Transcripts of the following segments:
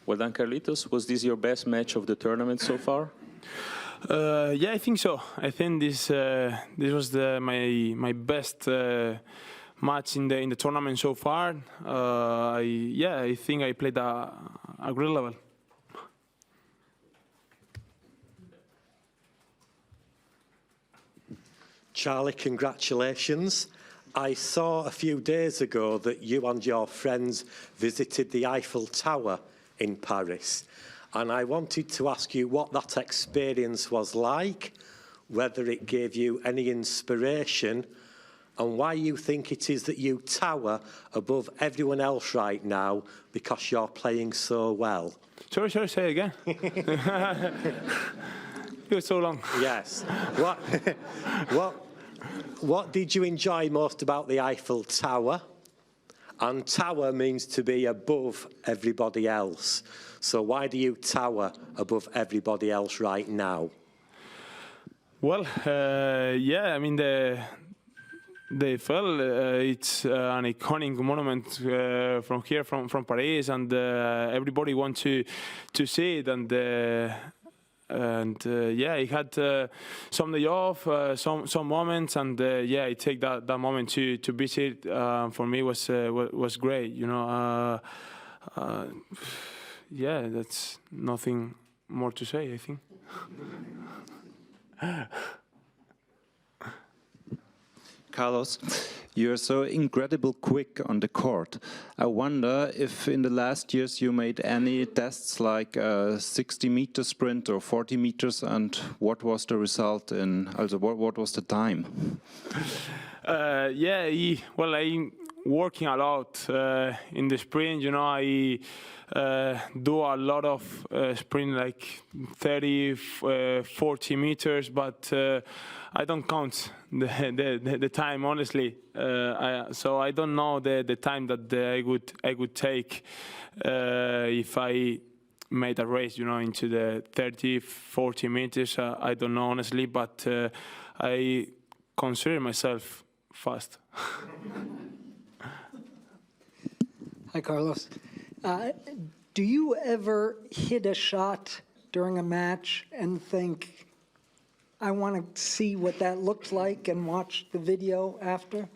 Well done, Carlitos. Was this your best match of the tournament so far? Yeah, I think so. I think this was my best match in the tournament so far. I think I played a great level. Charlie, congratulations. I saw a few days ago that you and your friends visited the Eiffel Tower in Paris. And I wanted to ask you what that experience was like, whether it gave you any inspiration, and why you think it is that you tower above everyone else right now because you're playing so well. Sorry, say it again. It was so long. Yes. What did you enjoy most about the Eiffel Tower? And tower means to be above everybody else. So why do you tower above everybody else right now? Well, yeah, I mean, the Eiffel, it's an iconic monument from here, from Paris, and everybody wants to see it. And yeah, I had some day off, some moments, and yeah, I take that moment to visit. For me, was great. You know, yeah, that's nothing more to say, I think. Carlos, you're so incredible quick on the court. I wonder if in the last years you made any tests like a 60-meter sprint or 40 meters, and what was the result also what was the time? Yeah, I'm working a lot in the sprint. You know, I do a lot of sprint, like 30, 40 meters, but I don't count the time, honestly. So I don't know the time that I would take if I made a race, you know, into the 30, 40 meters. I don't know, honestly, but I consider myself fast. Hi, Carlos. Do you ever hit a shot during a match and think, I want to see what that looks like and watch the video after?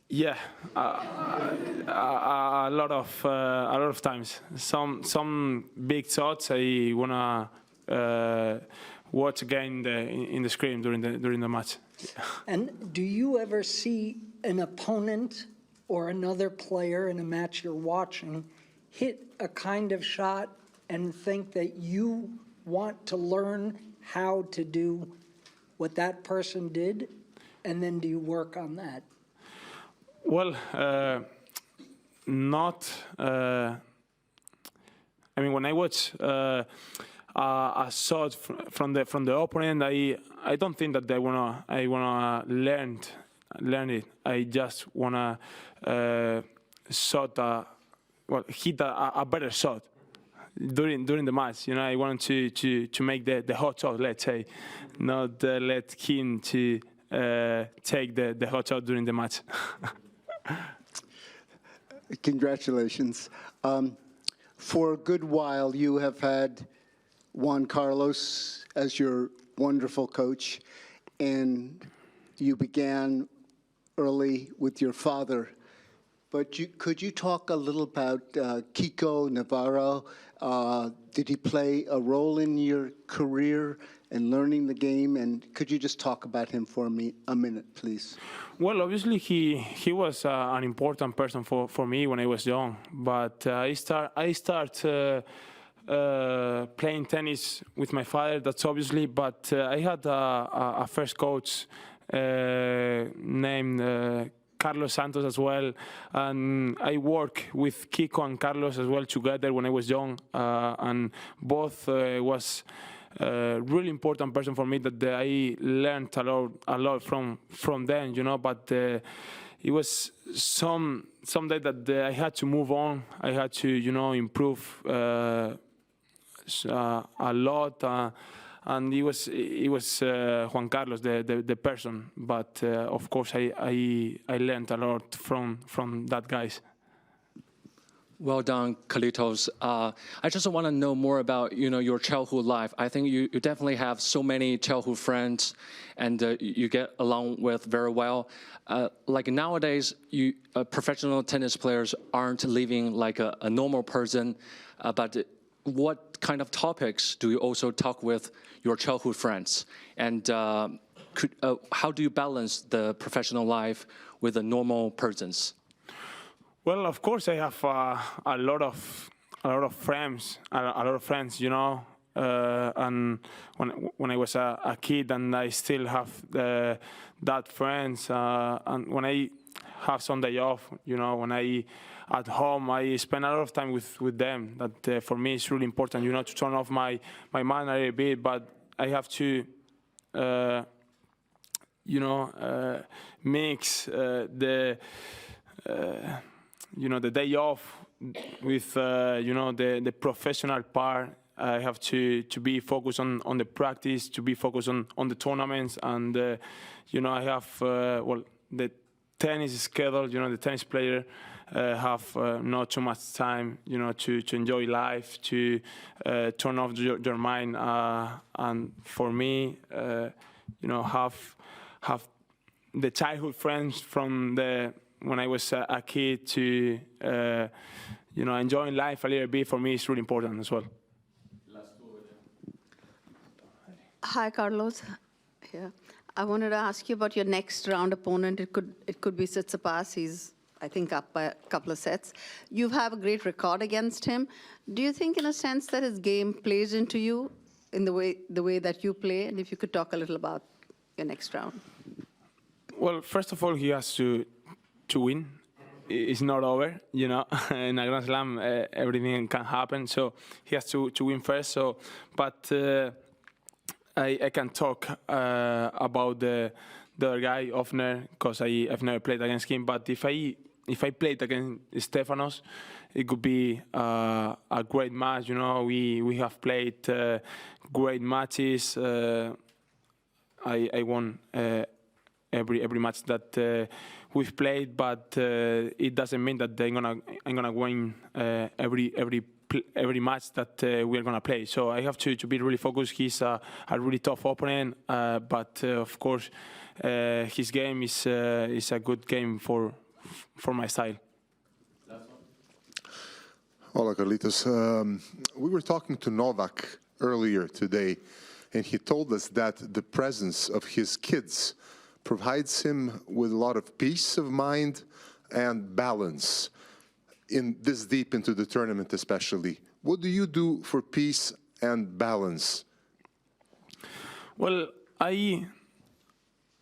Yeah, a lot of times. Some big shots I wanna watch again in the screen during the match. And do you ever see an opponent or another player in a match you're watching hit a kind of shot and think that you want to learn how to do what that person did, and then do you work on that? Well, not. I mean, when I watch a shot from the opponent, I don't think that I wanna learn it. I just wanna hit a better shot during the match. You know, I want to make the hot shot, let's say, not let him to take the hot shot during the match. Congratulations. For a good while, you have had Juan Carlos as your wonderful coach, and you began early with your father. But could you talk a little about Kiko Navarro? Did he play a role in your career and learning the game? And could you just talk about him for me a minute, please? Well, obviously he was an important person for me when I was young. But I start playing tennis with my father. That's obviously. But I had a first coach named Carlos Santos as well, and I work with Kiko and Carlos as well together when I was young, and both was really important person for me that I learned a lot from them, you know. But it was some day that I had to move on. I had to, you know, improve a lot. And it was Juan Carlos, the person, but of course I learned a lot from that guys. Well done, Carlitos. I just want to know more about your childhood life. I think you definitely have so many childhood friends, and you get along with very well. Like nowadays, professional tennis players aren't living like a normal person. But what kind of topics do you also talk with your childhood friends? And how do you balance the professional life with the normal persons? Well, of course, I have a lot of friends, and when I was a kid, and I still have that friends. And when I have some day off, when I at home, I spend a lot of time with them. That for me is really important, to turn off my mind a little bit. But I have to, mix the day off with the professional part. I have to be focused on the practice, to be focused on the tournaments, and I have the tennis schedule. The tennis player have not too much time, to enjoy life, to turn off your mind, and for me, have the childhood friends from when I was a kid to, enjoying life a little bit, for me is really important as well. Hi, Carlos. Here. I wanted to ask you about your next round opponent. It could be Tsitsipas. He's, I think, up by a couple of sets. You have a great record against him. Do you think, in a sense, that his game plays into you in the way that you play? And if you could talk a little about your next round. Well, first of all, he has to win. It's not over, In a Grand Slam, everything can happen. So he has to win first. But I can talk about the other guy, Ofner, because I've never played against him. But if I played against Stefanos, it could be a great match. We have played great matches. I won every match that we've played, but it doesn't mean that I'm gonna win every match that we're gonna play. So I have to be really focused. He's a really tough opponent, but of course his game is a good game for my style. Hola, Carlitos. We were talking to Novak earlier today, and he told us that the presence of his kids provides him with a lot of peace of mind and balance in this deep into the tournament especially. What do you do for peace and balance? Well, I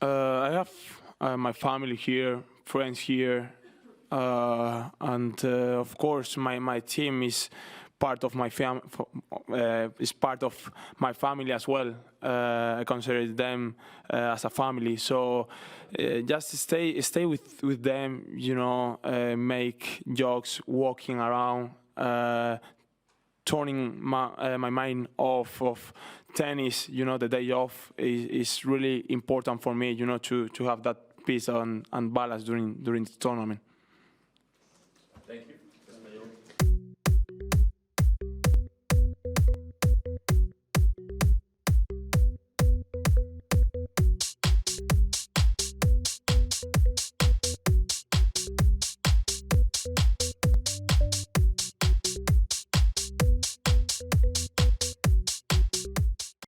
have my family here, friends here, and of course my team is part of my family as well. I consider them as a family. So just stay with them. Make jokes, walking around, turning my mind off of tennis. The day off is really important for me. To have that peace and balance during the tournament.